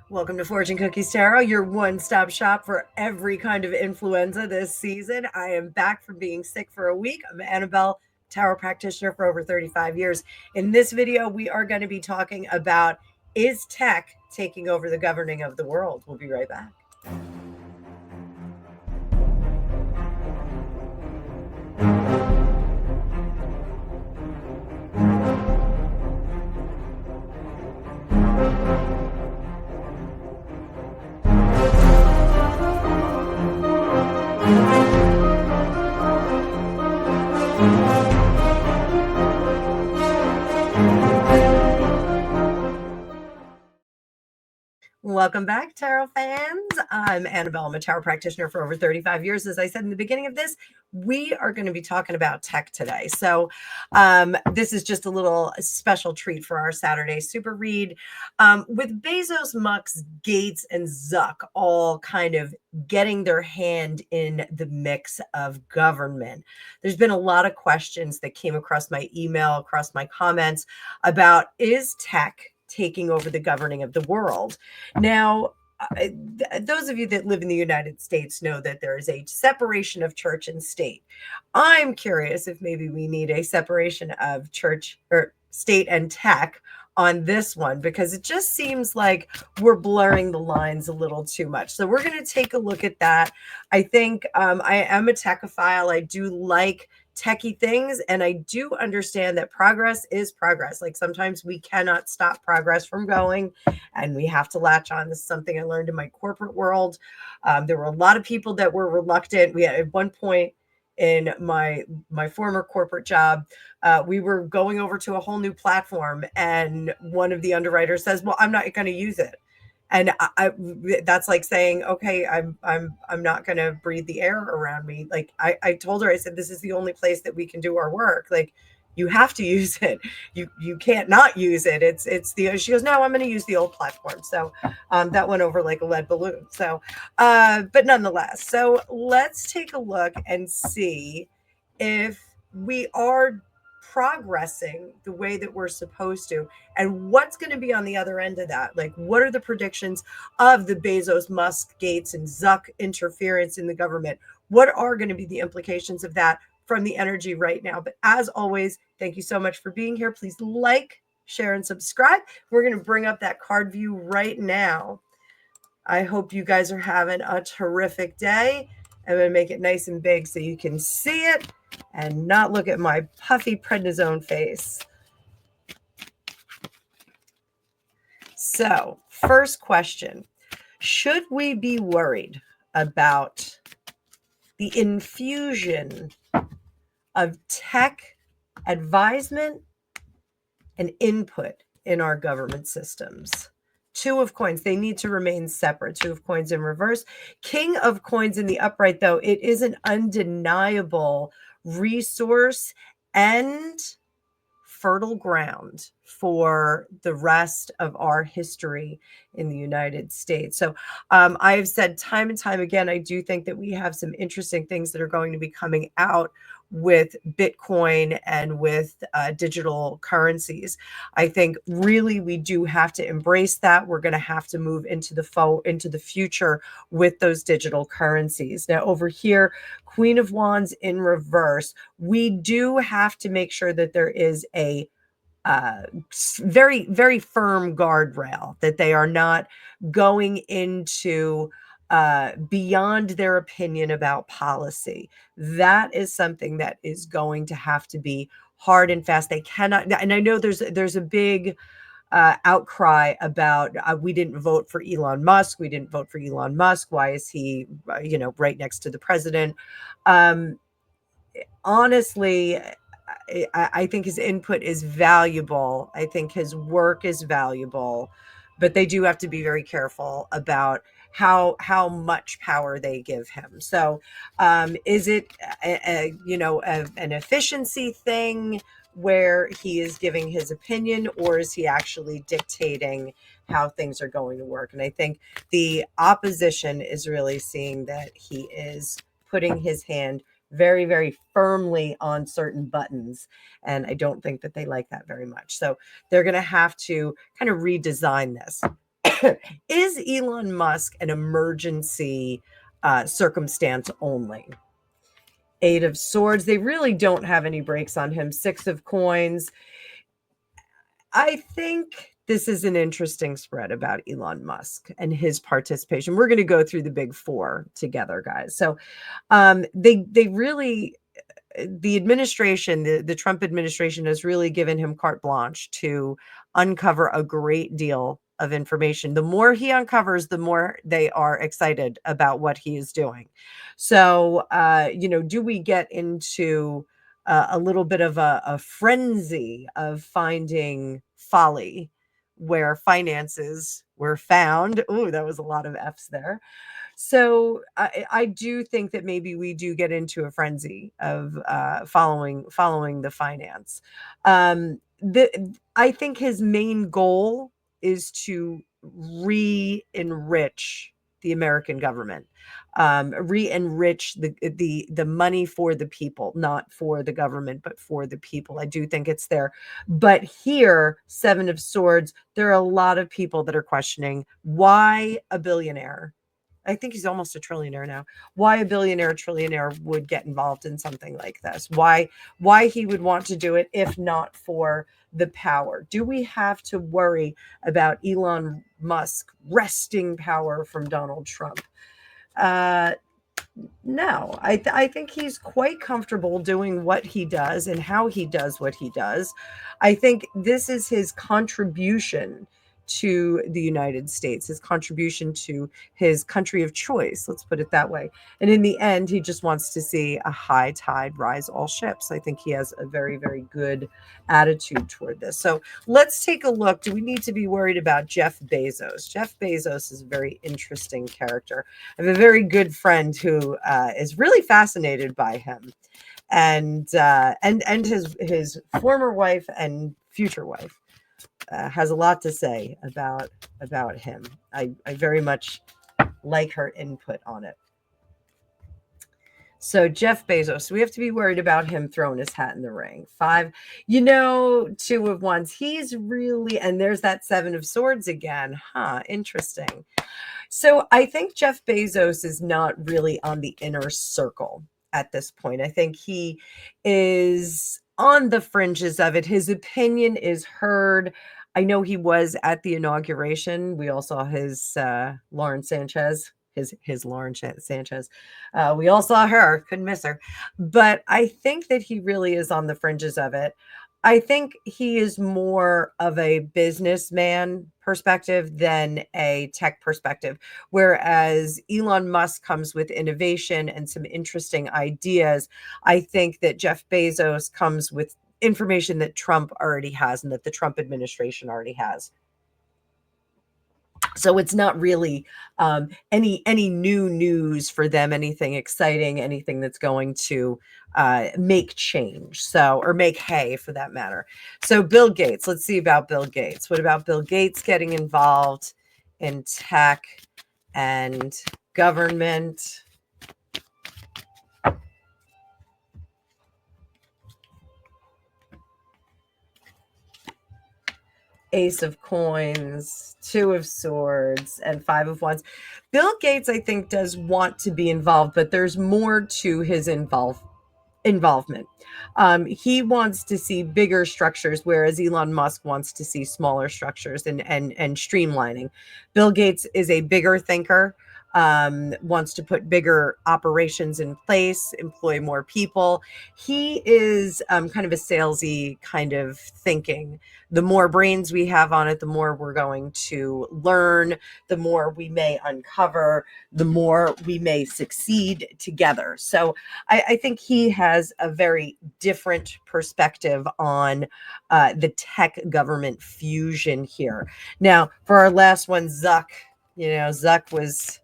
Welcome to Fortune Cookies Tarot, your one-stop shop for every kind of influenza this season. I am back from being sick for a week. I'm Annabelle, tarot practitioner for over 35 years. In this video, we are going to be talking about, is tech taking over the governing of the world? We'll be right back. Welcome back, tarot fans. I'm Annabelle. I'm a tarot practitioner for over 35 years. As I said in the beginning of this, we are going to be talking about tech today. So this is just a little special treat for our Saturday super read. With Bezos, Musk, Gates, and Zuck all kind of getting their hand in the mix of government, there's been a lot of questions that came across my email, across my comments about, is tech taking over the governing of the world? Now, those of you that live in the United States know that there is a separation of church and state. I'm curious if maybe we need a separation of church or state and tech on this one, because it just seems like we're blurring the lines a little too much. So we're going to take a look at that. I think I am a techophile. I do like techie things, and I do understand that progress is progress. Like sometimes we cannot stop progress from going, and we have to latch on. This is something I learned in my corporate world. There were a lot of people that were reluctant. We had, at one point in my former corporate job, we were going over to a whole new platform, and one of the underwriters says, "Well, I'm not going to use it." And that's like saying, okay, I'm not going to breathe the air around me. Like I told her, I said, this is the only place that we can do our work. Like, you have to use it. You can't not use it. She goes, no, I'm going to use the old platform. So that went over like a lead balloon. So, but nonetheless, so let's take a look and see if we are progressing the way that we're supposed to, and what's going to be on the other end of that. Like, what are the predictions of the Bezos, Musk, Gates, and Zuck interference in the government? What are going to be the implications of that from the energy right now? But as always, thank you so much for being here. Please like, share, and subscribe. We're going to bring up that card view right now. I hope you guys are having a terrific day. I'm going to make it nice and big so you can see it and not look at my puffy prednisone face. So, first question, should we be worried about the infusion of tech advisement and input in our government systems? Two of coins, they need to remain separate. Two of coins in reverse. King of coins in the upright, though, it is an undeniable resource and fertile ground for the rest of our history in the United States. So I've said time and time again, I do think that we have some interesting things that are going to be coming out with Bitcoin and with digital currencies. I think really we do have to embrace that. We're going to have to move into the future with those digital currencies. Now over here, Queen of Wands in reverse, we do have to make sure that there is a very, very firm guardrail, that they are not going into beyond their opinion about policy. That is something that is going to have to be hard and fast. They cannot, and I know there's a big outcry about we didn't vote for Elon Musk. We didn't vote for Elon Musk. Why is he, right next to the president? Honestly, I think his input is valuable. I think his work is valuable, but they do have to be very careful about how much power they give him. So is it an efficiency thing where he is giving his opinion, or is he actually dictating how things are going to work? And I think the opposition is really seeing that he is putting his hand very, very firmly on certain buttons. And I don't think that they like that very much. So they're going to have to kind of redesign this. Is Elon Musk an emergency circumstance only? Eight of Swords. They really don't have any breaks on him. Six of Coins. I think this is an interesting spread about Elon Musk and his participation. We're going to go through the big four together, guys. So they really, the administration, the Trump administration has really given him carte blanche to uncover a great deal of information. The more he uncovers, the more they are excited about what he is doing. So, do we get into a little bit of a frenzy of finding folly where finances were found? Ooh, that was a lot of F's there. So I do think that maybe we do get into a frenzy of following the finance. I think his main goal is to re-enrich the American government, re-enrich the money for the people, not for the government, but for the people. I do think it's there. But here, Seven of Swords, there are a lot of people that are questioning why a billionaire. I think he's almost a trillionaire now. Why a billionaire, trillionaire would get involved in something like this? Why he would want to do it if not for the power? Do we have to worry about Elon Musk wresting power from Donald Trump? No, I think he's quite comfortable doing what he does and how he does what he does. I think this is his contribution to the United States, his contribution to his country of choice, let's put it that way. And in the end, he just wants to see a high tide rise all ships. I think he has a very, very good attitude toward this. So let's take a look. Do we need to be worried about Jeff Bezos? Jeff Bezos is a very interesting character. I have a very good friend who is really fascinated by him, and his former wife and future wife has a lot to say about him. I very much like her input on it. So Jeff Bezos, we have to be worried about him throwing his hat in the ring. Five, Two of Wands. He's really, and there's that Seven of Swords again. Interesting. So I think Jeff Bezos is not really on the inner circle at this point. I think he is on the fringes of it. His opinion is heard. I know he was at the inauguration. We all saw his Lauren Sanchez, his Lauren Sanchez. We all saw her, couldn't miss her. But I think that he really is on the fringes of it. I think he is more of a businessman perspective than a tech perspective, whereas Elon Musk comes with innovation and some interesting ideas. I think that Jeff Bezos comes with information that Trump already has and that the Trump administration already has. So it's not really any new news for them, anything exciting, anything that's going to make change. So, or make hay for that matter. So Bill Gates, let's see about Bill Gates. What about Bill Gates getting involved in tech and government? Ace of Coins, Two of Swords, and Five of Wands. Bill Gates, I think, does want to be involved, but there's more to his involvement. He wants to see bigger structures, whereas Elon Musk wants to see smaller structures and streamlining. Bill Gates is a bigger thinker, wants to put bigger operations in place, employ more people. He is kind of a salesy kind of thinking. The more brains we have on it, the more we're going to learn, the more we may uncover, the more we may succeed together. So I think he has a very different perspective on the tech government fusion here. Now, for our last one, Zuck, Zuck was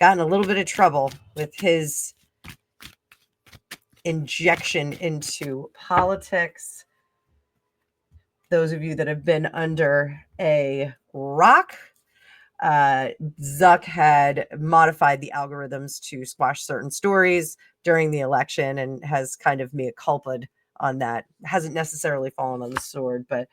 got in a little bit of trouble with his injection into politics. Those of you that have been under a rock, Zuck had modified the algorithms to squash certain stories during the election and has kind of mea culpa'd on that. Hasn't necessarily fallen on the sword, but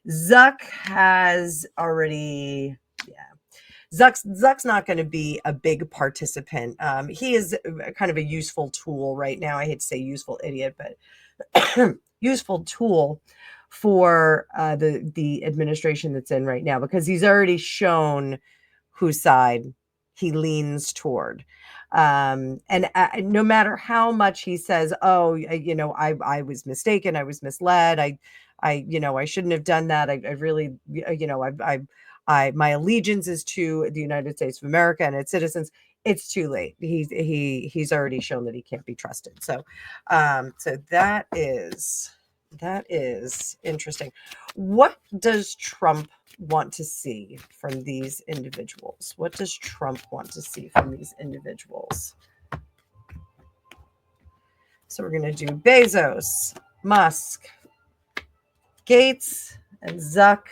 Zuck has already, yeah. Zuck's not going to be a big participant. He is kind of a useful tool right now. I hate to say useful idiot, but useful tool for the administration that's in right now, because he's already shown whose side he leans toward. And no matter how much he says, "Oh, I was mistaken, I was misled, I shouldn't have done that. I really, my allegiance is to the United States of America and its citizens." It's too late. He's already shown that he can't be trusted. So that is interesting. What does Trump want to see from these individuals? What does Trump want to see from these individuals? So we're going to do Bezos, Musk, Gates, and Zuck.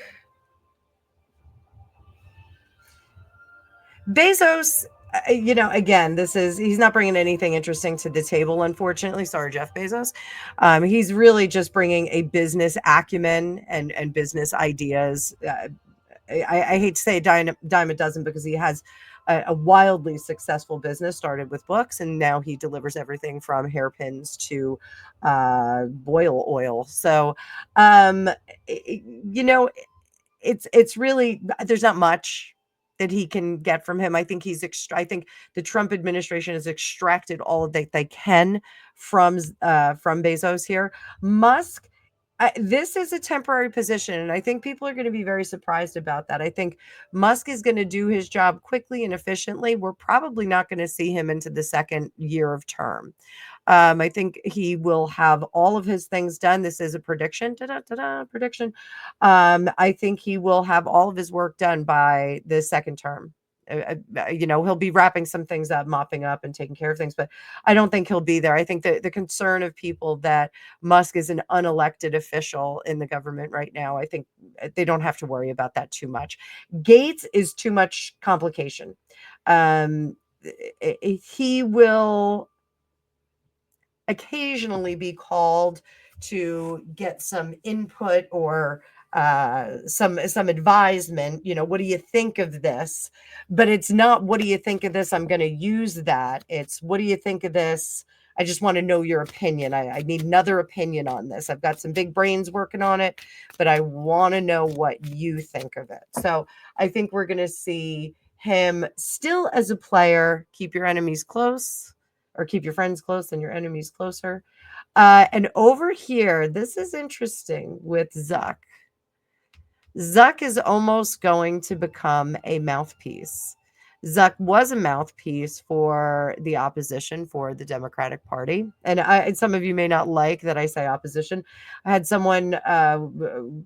Bezos, again, he's not bringing anything interesting to the table, unfortunately. Sorry, Jeff Bezos. He's really just bringing a business acumen and business ideas. I hate to say a dime a dozen, because he has a wildly successful business, started with books, and now he delivers everything from hairpins to boil oil. So, it's really, there's not much that he can get from him. I think I think the Trump administration has extracted all that they can from Bezos here. Musk, this is a temporary position, and I think people are going to be very surprised about that. I think Musk is going to do his job quickly and efficiently. We're probably not going to see him into the second year of term. I think he will have all of his things done. This is a prediction. Prediction. I think he will have all of his work done by the second term. He'll be wrapping some things up, mopping up, and taking care of things, but I don't think he'll be there. I think the concern of people that Musk is an unelected official in the government right now, I think they don't have to worry about that too much. Gates is too much complication. He will occasionally be called to get some input or some advisement. What do you think of this? But it's not, what do you think of this, I'm going to use that. It's, what do you think of this, I just want to know your opinion. I need another opinion on this. I've got some big brains working on it, but I want to know what you think of it. So I think we're going to see him still as a player. Keep your enemies close, or keep your friends close and your enemies closer. And over here, this is interesting with Zuck. Zuck is almost going to become a mouthpiece. Zuck was a mouthpiece for the opposition, for the Democratic Party. And some of you may not like that I say opposition. I had someone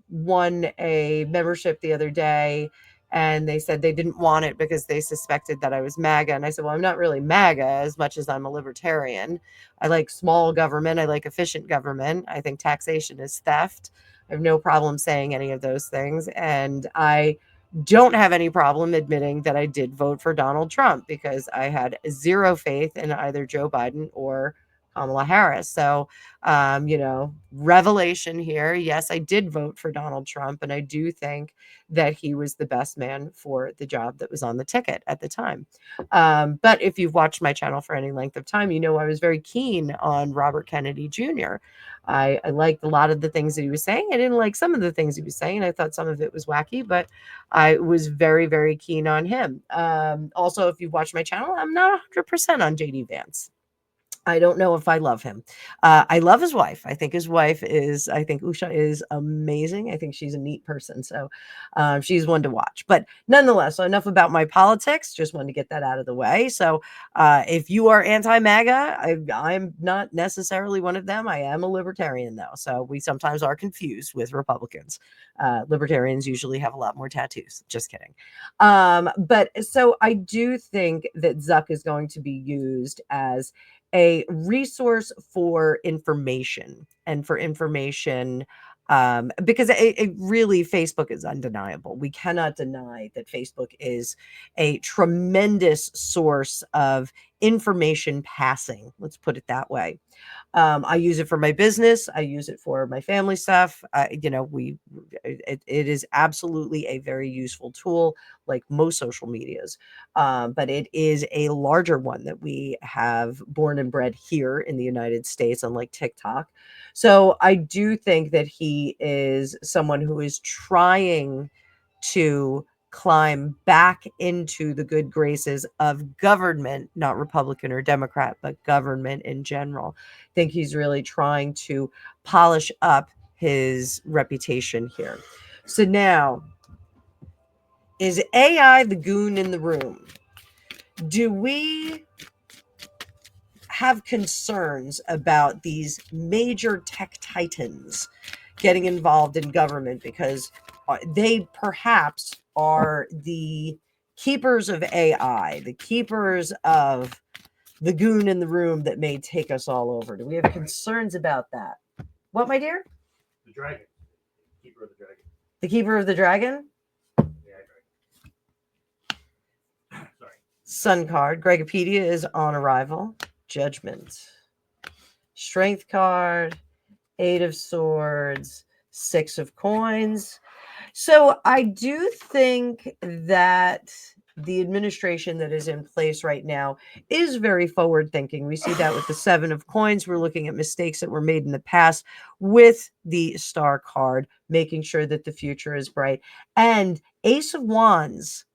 won a membership the other day, and they said they didn't want it because they suspected that I was MAGA. And I said, well, I'm not really MAGA as much as I'm a libertarian. I like small government. I like efficient government. I think taxation is theft. I have no problem saying any of those things. And I don't have any problem admitting that I did vote for Donald Trump, because I had zero faith in either Joe Biden or Kamala Harris. So, revelation here. Yes, I did vote for Donald Trump, and I do think that he was the best man for the job that was on the ticket at the time. But if you've watched my channel for any length of time, I was very keen on Robert Kennedy Jr. I liked a lot of the things that he was saying. I didn't like some of the things he was saying. I thought some of it was wacky, but I was very, very keen on him. Also, if you've watched my channel, I'm not 100% on JD Vance. I don't know if I love him. I love his wife. I think Usha is amazing. I think she's a neat person. So she's one to watch. But nonetheless, so enough about my politics. Just wanted to get that out of the way. So if you are anti-MAGA, I'm not necessarily one of them. I am a libertarian, though. So we sometimes are confused with Republicans. Libertarians usually have a lot more tattoos. Just kidding. But so I do think that Zuck is going to be used as a resource for information, and for information, because it really, Facebook is undeniable. We cannot deny that Facebook is a tremendous source of information passing. Let's put it that way. I use it for my business. I use it for my family stuff. It is absolutely a very useful tool, like most social medias. But it is a larger one that we have born and bred here in the United States, unlike TikTok. So I do think that he is someone who is trying to climb back into the good graces of government, not Republican or Democrat, but government in general. I think he's really trying to polish up his reputation here. So now, is AI the goon in the room? Do we have concerns about these major tech titans getting involved in government because they perhaps are the keepers of AI, the keepers of the goon in the room that may take us all over? Do we have concerns about that? What, my dear? The dragon. Keeper of the dragon. The keeper of the dragon? Yeah, dragon. Sorry. Sun card. Gregopedia is on arrival. Judgment. Strength card. Eight of Swords. Six of Coins. So I do think that the administration that is in place right now is very forward thinking. We see that with the Seven of Coins. We're looking at mistakes that were made in the past with the Star card, making sure that the future is bright. And Ace of Wands,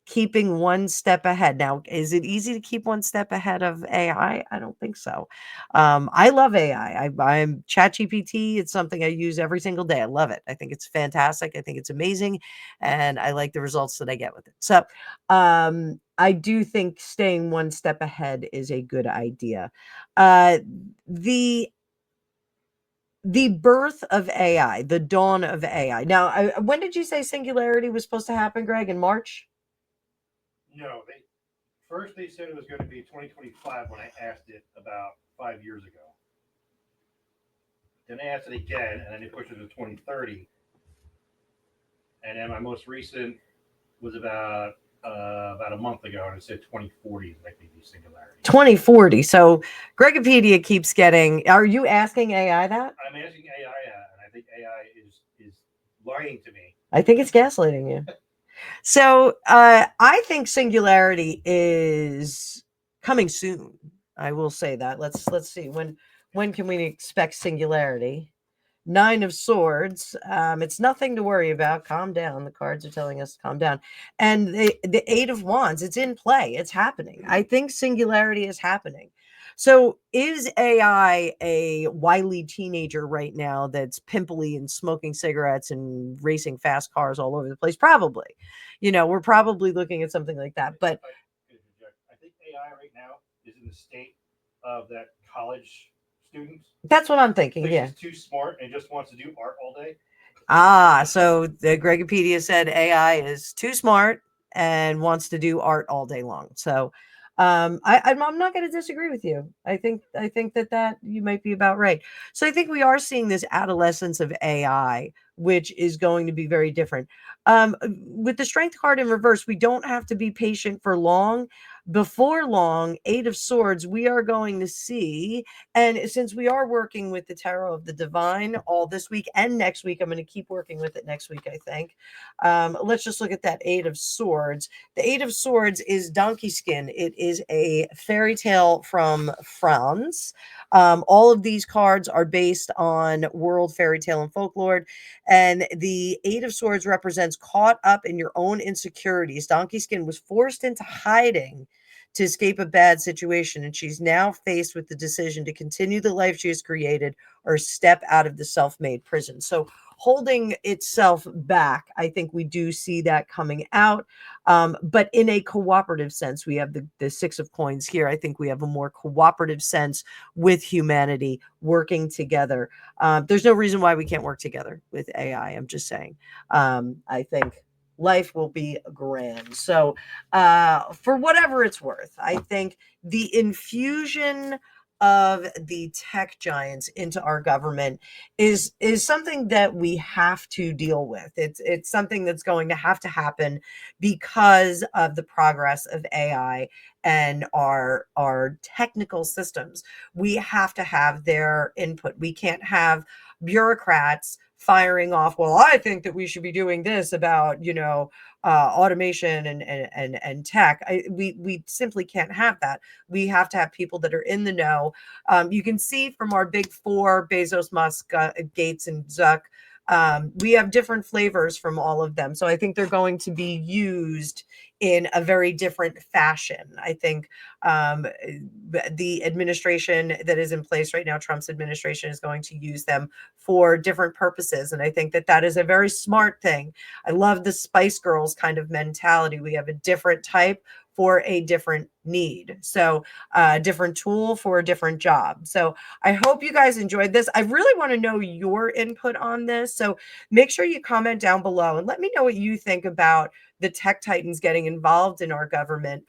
keeping one step ahead. Now, is it easy to keep one step ahead of AI? I don't think so. I love AI. I'm ChatGPT. It's something I use every single day. I love it. I think it's fantastic. I think it's amazing. And I like the results that I get with it. So I do think staying one step ahead is a good idea. The birth of AI, the dawn of AI. Now, when did you say Singularity was supposed to happen, Greg? In March? No, first they said it was going to be 2025 when I asked it about 5 years ago. Then I asked it again, and then they pushed it to 2030. And then my most recent was about a month ago, and it said 2040 is likely to be Singularity. 2040. So Gregopedia keeps getting. Are you asking AI that? I'm asking AI that, and I think AI is lying to me. I think it's gaslighting you. So I think Singularity is coming soon. I will say that. Let's see. When can we expect Singularity? Nine of Swords. It's nothing to worry about. Calm down. The cards are telling us to calm down. And the Eight of Wands. It's in play. It's happening. I think Singularity is happening. So is AI a wily teenager right now that's pimply and smoking cigarettes and racing fast cars all over the place? Probably. We're probably looking at something like that. But I think AI right now is in the state of that college student. That's what I'm thinking. Yeah. She's too smart and just wants to do art all day. So the Gregopedia said AI is too smart and wants to do art all day long. So I'm not going to disagree with you. I think that you might be about right. So I think we are seeing this adolescence of AI, which is going to be very different. With the Strength card in reverse, we don't have to be patient for long. Before long, Eight of Swords, we are going to see. And since we are working with the Tarot of the Divine all this week and next week, I'm going to keep working with it next week, I think. Let's just look at that Eight of Swords. The Eight of Swords is donkey skin. It is a fairy tale from France. All of these cards are based on world fairy tale and folklore. And the Eight of Swords represents caught up in your own insecurities. Donkey skin was forced into hiding to escape a bad situation, and she's now faced with the decision to continue the life she has created or step out of the self-made prison. So holding itself back, I think we do see that coming out, but in a cooperative sense. We have the Six of Coins here. I think we have a more cooperative sense with humanity working together. There's no reason why we can't work together with AI. I'm just saying. I think life will be grand. So for whatever it's worth, I think the infusion of the tech giants into our government is something that we have to deal with. It's something that's going to have to happen because of the progress of AI and our technical systems. We have to have their input. We can't have bureaucrats firing off, well, I think that we should be doing this about, automation and tech. We simply can't have that. We have to have people that are in the know. You can see from our big four, Bezos, Musk, Gates, and Zuck, we have different flavors from all of them. So I think they're going to be used in a very different fashion. I think the administration that is in place right now, Trump's administration, is going to use them for different purposes. And I think that that is a very smart thing. I love the Spice Girls kind of mentality. We have a different type for a different need. So a different tool for a different job. So I hope you guys enjoyed this. I really want to know your input on this. So make sure you comment down below and let me know what you think about the tech titans getting involved in our government.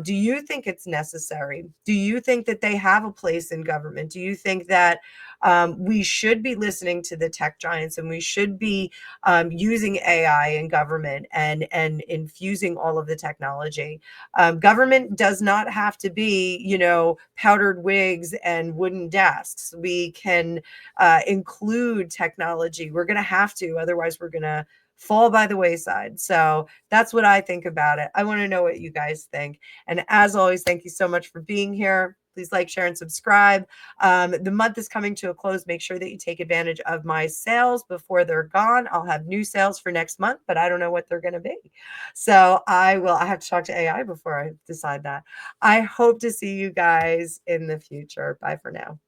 Do you think it's necessary? Do you think that they have a place in government? Do you think that we should be listening to the tech giants and we should be using AI in government and infusing all of the technology? Government does not have to be, powdered wigs and wooden desks. We can include technology. We're going to have to, otherwise we're going to fall by the wayside. So that's what I think about it. I want to know what you guys think. And as always, thank you so much for being here. Please like, share, and subscribe. The month is coming to a close. Make sure that you take advantage of my sales before they're gone. I'll have new sales for next month, but I don't know what they're going to be. So I have to talk to AI before I decide that. I hope to see you guys in the future. Bye for now.